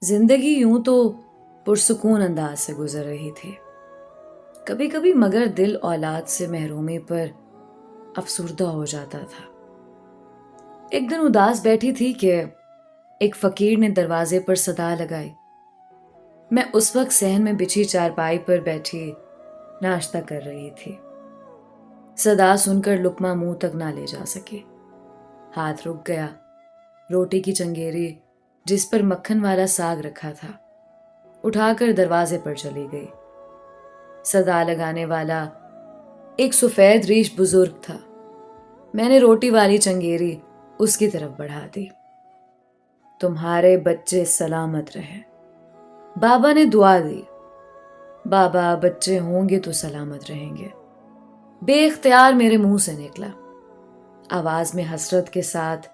जिंदगी यूं तो पुरसुकून अंदाज से गुजर रही थी। कभी कभी मगर दिल औलाद से महरूमी पर अफसुर्दा हो जाता था। एक दिन उदास बैठी थी कि एक फकीर ने दरवाजे पर सदा लगाई। मैं उस वक्त सहन में बिछी चारपाई पर बैठी नाश्ता कर रही थी। सदा सुनकर लुकमा मुंह तक ना ले जा सकी। हाथ रुक गया। रोटी की चंगेरी जिस पर मक्खन वाला साग रखा था उठाकर दरवाजे पर चली गई। सदा लगाने वाला एक सफेद रीश बुजुर्ग था। मैंने रोटी वाली चंगेरी उसकी तरफ बढ़ा दी। तुम्हारे बच्चे सलामत रहे। बाबा ने दुआ दी। बाबा, बच्चे होंगे तो सलामत रहेंगे, बेख्तियार मेरे मुंह से निकला। आवाज में हसरत के साथ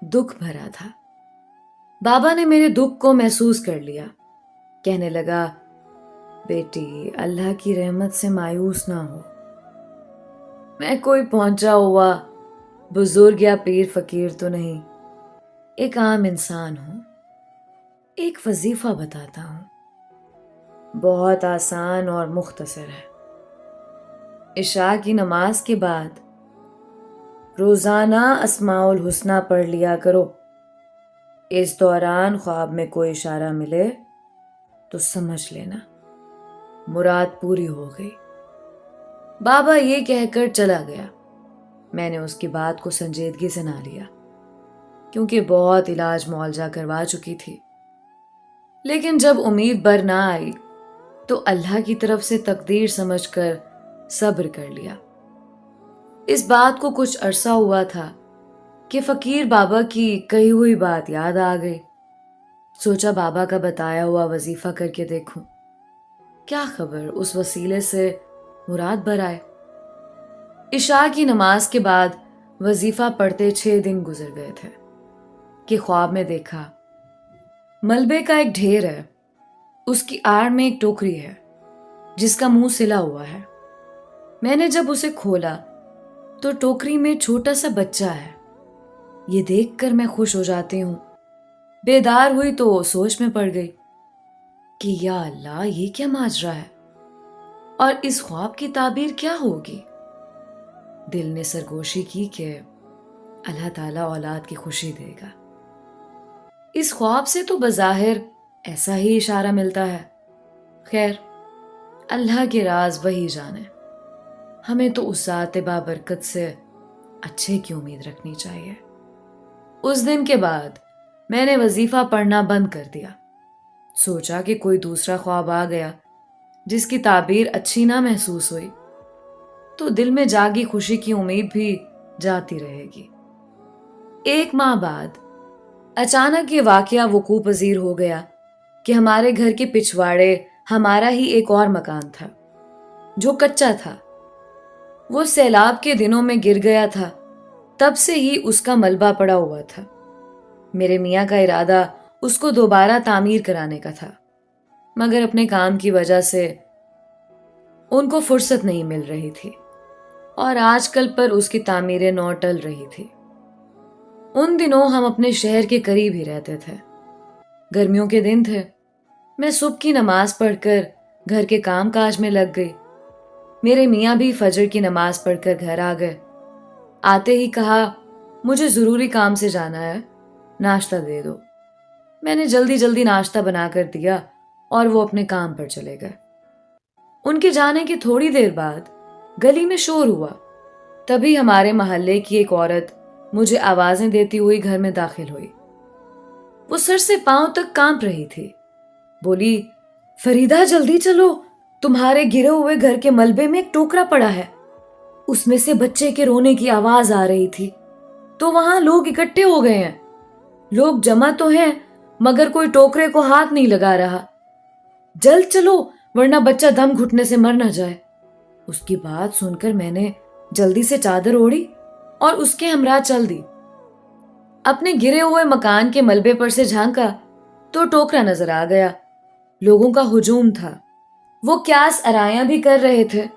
दुख भरा था। बाबा ने मेरे दुख को महसूस कर लिया। कहने लगा, बेटी, अल्लाह की रहमत से मायूस ना हो। मैं कोई पहुंचा हुआ बुजुर्ग या पीर फकीर तो नहीं, एक आम इंसान हूं। एक वजीफा बताता हूं, बहुत आसान और मुख्तसर है। इशा की नमाज के बाद रोजाना अस्माउल हुस्ना पढ़ लिया करो। इस दौरान ख्वाब में कोई इशारा मिले तो समझ लेना मुराद पूरी हो गई। बाबा ये कहकर चला गया। मैंने उसकी बात को संजीदगी से ना लिया, क्योंकि बहुत इलाज मुआवजा करवा चुकी थी। लेकिन जब उम्मीद बर ना आई तो अल्लाह की तरफ से तकदीर समझकर सब्र कर लिया। इस बात को कुछ अरसा हुआ था कि फकीर बाबा की कही हुई बात याद आ गई। सोचा बाबा का बताया हुआ वजीफा करके देखूं, क्या खबर उस वसीले से मुराद भर आए। इशा की नमाज के बाद वजीफा पढ़ते 6 दिन गुजर गए थे कि ख्वाब में देखा मलबे का एक ढेर है। उसकी आड़ में एक टोकरी है जिसका मुंह सिला हुआ है। मैंने जब उसे खोला तो टोकरी में छोटा सा बच्चा है। ये देखकर मैं खुश हो जाती हूँ। बेदार हुई तो सोच में पड़ गई कि या अल्लाह, ये क्या माजरा है और इस ख्वाब की ताबीर क्या होगी। दिल ने सरगोशी की कि अल्लाह ताला औलाद की खुशी देगा। इस ख्वाब से तो बज़ाहिर ऐसा ही इशारा मिलता है। खैर, अल्लाह के राज वही जाने। हमें तो उस ज़ात बाबरकत से अच्छे की उम्मीद रखनी चाहिए। उस दिन के बाद मैंने वजीफा पढ़ना बंद कर दिया। सोचा कि कोई दूसरा ख्वाब आ गया जिसकी ताबीर अच्छी ना महसूस हुई तो दिल में जागी खुशी की उम्मीद भी जाती रहेगी। 1 माह बाद अचानक ये वाकया वकूअ पजीर हो गया कि हमारे घर के पिछवाड़े हमारा ही एक और मकान था जो कच्चा था। वो सैलाब के दिनों में गिर गया था, तब से ही उसका मलबा पड़ा हुआ था। मेरे मियाँ का इरादा उसको दोबारा तामीर कराने का था, मगर अपने काम की वजह से उनको फुर्सत नहीं मिल रही थी और आजकल पर उसकी तामीरें नौ टल रही थी। उन दिनों हम अपने शहर के करीब ही रहते थे। गर्मियों के दिन थे। मैं सुबह की नमाज पढ़कर घर के काम काज में लग गई। मेरे मियाँ भी फजर की नमाज पढ़कर घर आ गए। आते ही कहा, मुझे जरूरी काम से जाना है, नाश्ता दे दो। मैंने जल्दी जल्दी नाश्ता बनाकर दिया और वो अपने काम पर चले गए। उनके जाने की थोड़ी देर बाद गली में शोर हुआ। तभी हमारे मोहल्ले की एक औरत मुझे आवाजें देती हुई घर में दाखिल हुई। वो सर से पांव तक कांप रही थी। बोली, फरीदा, जल्दी चलो, तुम्हारे गिरे हुए घर के मलबे में एक टोकरा पड़ा है। उसमें से बच्चे के रोने की आवाज आ रही थी तो वहां लोग इकट्ठे हो गए हैं। लोग जमा तो हैं मगर कोई टोकरे को हाथ नहीं लगा रहा। जल्द चलो वरना बच्चा दम घुटने से मर न जाए। उसकी बात सुनकर मैंने जल्दी से चादर ओढ़ी और उसके हमरा चल दी। अपने गिरे हुए मकान के मलबे पर से झांका तो टोकरा नजर आ गया। लोगों का हुजूम था। वो क्यास अरायां भी कर रहे थे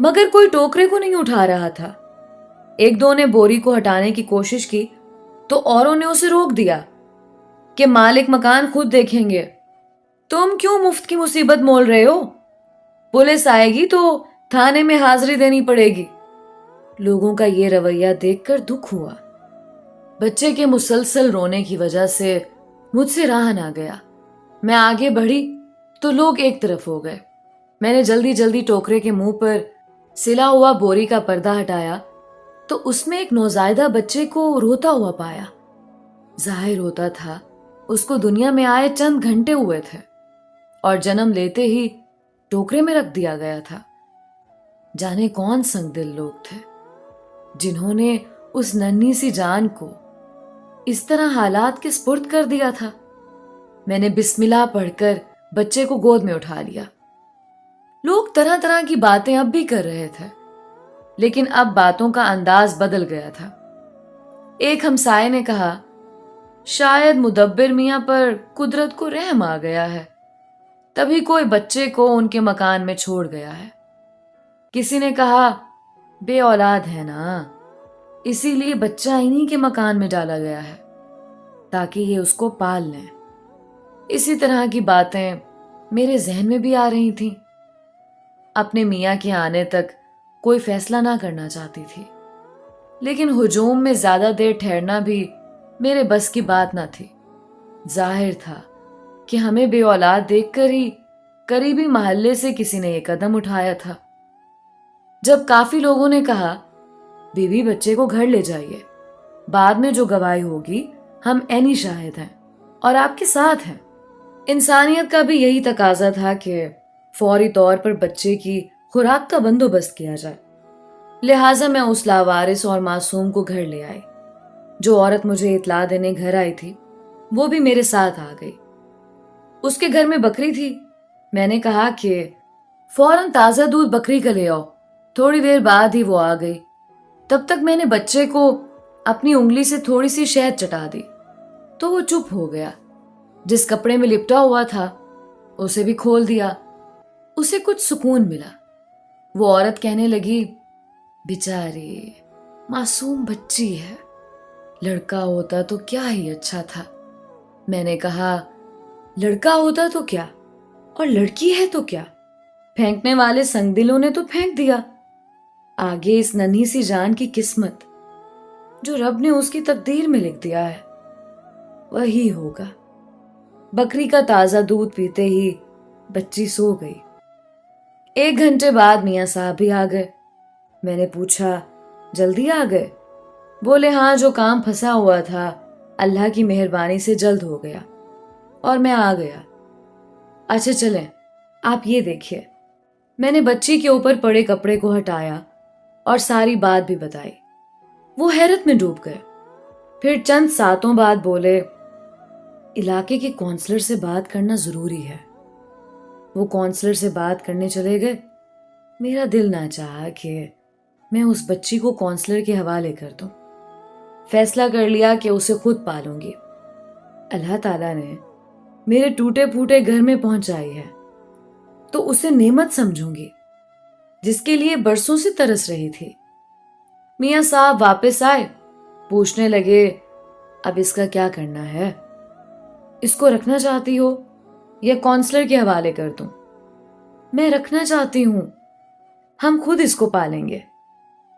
मगर कोई टोकरे को नहीं उठा रहा था। 1-2 ने बोरी को हटाने की कोशिश की तो औरों ने उसे रोक दिया। کہ मालिक मकान खुद देखेंगे। तुम क्यों मुफ्त की मुसीबत मोल रहे हो? पुलिस आएगी तो थाने में हाजिरी देनी पड़ेगी। लोगों का ये रवैया देखकर दुख हुआ। बच्चे के मुसलसल रोने की वजह से मुझसे रहा ना गया। मैं आगे बढ़ी तो लोग एक तरफ हो गए। मैंने जल्दी जल्दी टोकरे के मुंह पर सिला हुआ बोरी का पर्दा हटाया तो उसमें एक नौजायदा बच्चे को रोता हुआ पाया। जाहिर होता था उसको दुनिया में आए चंद घंटे हुए थे और जन्म लेते ही टोकरे में रख दिया गया था। जाने कौन संगदिल लोग थे जिन्होंने उस नन्ही सी जान को इस तरह हालात के स्पुर्द कर दिया था। मैंने बिस्मिल्लाह पढ़कर बच्चे को गोद में उठा लिया। लोग तरह तरह की बातें अब भी कर रहे थे, लेकिन अब बातों का अंदाज बदल गया था। एक हमसाये ने कहा, शायद मुदब्बिर मियां पर कुदरत को रहम आ गया है, तभी कोई बच्चे को उनके मकान में छोड़ गया है। किसी ने कहा, बे औलाद है ना, इसीलिए बच्चा इन्हीं के मकान में डाला गया है ताकि ये उसको पाल लें। इसी तरह की बातें मेरे जहन में भी आ रही थीं। अपने मियाँ के आने तक कोई फैसला ना करना चाहती थी, लेकिन हुजूम में ज्यादा देर ठहरना भी मेरे बस की बात ना थी। जाहिर था कि हमें बे औलाद देखकर ही करीबी महल्ले से किसी ने यह कदम उठाया था। जब काफी लोगों ने कहा, बीवी बच्चे को घर ले जाइए, बाद में जो गवाही होगी हम ऐनी शाहिद हैं और आपके साथ हैं। इंसानियत का भी यही तकाजा था कि फौरी तौर पर बच्चे की खुराक का बंदोबस्त किया जाए। लिहाजा मैं उस लावारिस और मासूम को घर ले आई। जो औरत मुझे इतला देने घर आई थी वो भी मेरे साथ आ गई। उसके घर में बकरी थी। मैंने कहा कि फौरन ताजा दूध बकरी का ले आओ। थोड़ी देर बाद ही वो आ गई। तब तक मैंने बच्चे को अपनी उंगली से थोड़ी सी शहद चटा दी तो वो चुप हो गया। जिस कपड़े में लिपटा हुआ था उसे भी खोल दिया। उसे कुछ सुकून मिला। वो औरत कहने लगी, बेचारी मासूम बच्ची है, लड़का होता तो क्या ही अच्छा था। मैंने कहा, लड़का होता तो क्या और लड़की है तो क्या, फेंकने वाले संगदिलों ने तो फेंक दिया। आगे इस नन्ही सी जान की किस्मत जो रब ने उसकी तकदीर में लिख दिया है वही होगा। बकरी का ताजा दूध पीते ही बच्ची सो गई। 1 घंटे बाद मियाँ साहब भी आ गए। मैंने पूछा, जल्दी आ गए? बोले, हाँ, जो काम फंसा हुआ था अल्लाह की मेहरबानी से जल्द हो गया और मैं आ गया। अच्छा चलें, आप ये देखिए। मैंने बच्ची के ऊपर पड़े कपड़े को हटाया और सारी बात भी बताई। वो हैरत में डूब गए। फिर चंद सातों बाद बोले, इलाके के काउंसलर से बात करना जरूरी है। वो काउंसलर से बात करने चले गए। मेरा दिल ना चाहा कि मैं उस बच्ची को काउंसलर के हवाले कर दूं। फैसला कर लिया कि उसे खुद पालूंगी। अल्लाह ताला ने मेरे टूटे फूटे घर में पहुंचाई है तो उसे नेमत समझूंगी जिसके लिए बरसों से तरस रही थी। मियाँ साहब वापस आए। पूछने लगे, अब इसका क्या करना है? इसको रखना चाहती हो या काउंसलर के हवाले कर दूं? मैं रखना चाहती हूं। हम खुद इसको पालेंगे।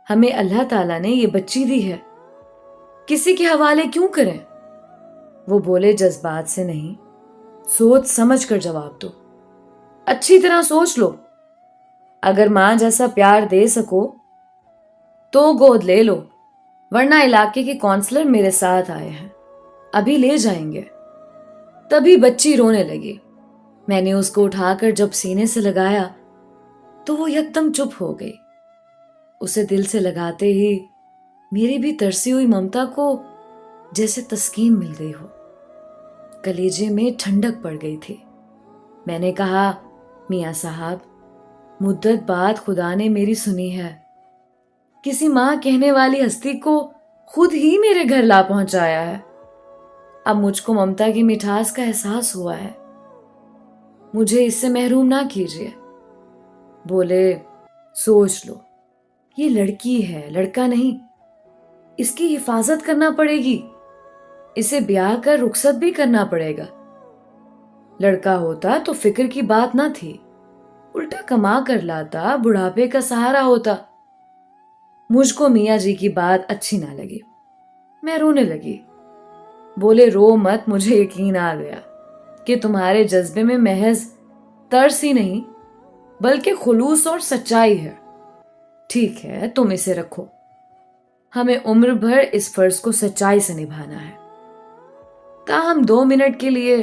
हमें अल्लाह ताला ने ये बच्ची दी है, किसी के हवाले क्यों करें? वो बोले, जज्बात से नहीं, सोच समझ कर जवाब दो। अच्छी तरह सोच लो। अगर मां जैसा प्यार दे सको तो गोद ले लो, वरना इलाके के काउंसलर मेरे साथ आए हैं, अभी ले जाएंगे। तभी बच्ची रोने लगी। मैंने उसको उठाकर जब सीने से लगाया तो वो एकदम चुप हो गई। उसे दिल से लगाते ही मेरी भी तरसी हुई ममता को जैसे तस्कीन मिल गई हो। कलेजे में ठंडक पड़ गई थी। मैंने कहा, मियाँ साहब, मुद्दत बाद खुदा ने मेरी सुनी है। किसी माँ कहने वाली हस्ती को खुद ही मेरे घर ला पहुंचाया है। अब मुझको ममता की मिठास का एहसास हुआ है। मुझे इससे महरूम ना कीजिए। बोले, सोच लो, ये लड़की है, लड़का नहीं। इसकी हिफाजत करना पड़ेगी। اسے ब्याह कर रुखसत भी करना पड़ेगा। लड़का होता तो फिक्र की बात ना थी, उल्टा कमा कर लाता, बुढ़ापे का सहारा होता। मुझको मियाँ जी की बात अच्छी ना लगी, मैं रोने लगी। बोले रो मत, मुझे यकीन आ गया कि तुम्हारे जज्बे में महज तरस ही नहीं बल्कि खुलूस और सच्चाई है। ठीक है, तुम इसे रखो, हमें उम्र भर इस फर्ज को सच्चाई से निभाना है। ताहम 2 मिनट के लिए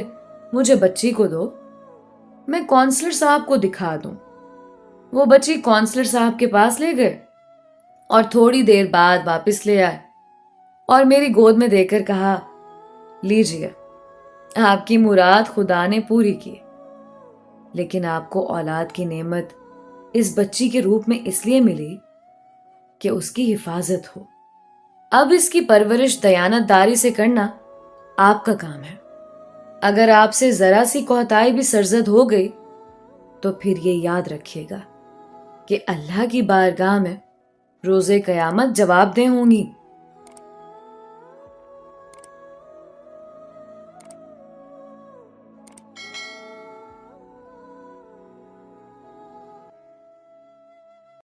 मुझे बच्ची को दो, मैं काउंसलर साहब को दिखा दूं। वो बच्ची काउंसलर साहब के पास ले गए और थोड़ी देर बाद वापस ले आए और मेरी गोद में देकर कहा, लीजिए, आपकी मुराद खुदा ने पूरी की, लेकिन आपको औलाद की नेमत इस बच्ची के रूप में इसलिए मिली कि उसकी हिफाजत हो। अब इसकी परवरिश दयानतदारी से करना आपका काम है। अगर आपसे जरा सी कोताही भी सरजद हो गई तो फिर ये याद रखिएगा कि अल्लाह की बारगाह में रोजे कयामत जवाबदेह होंगी।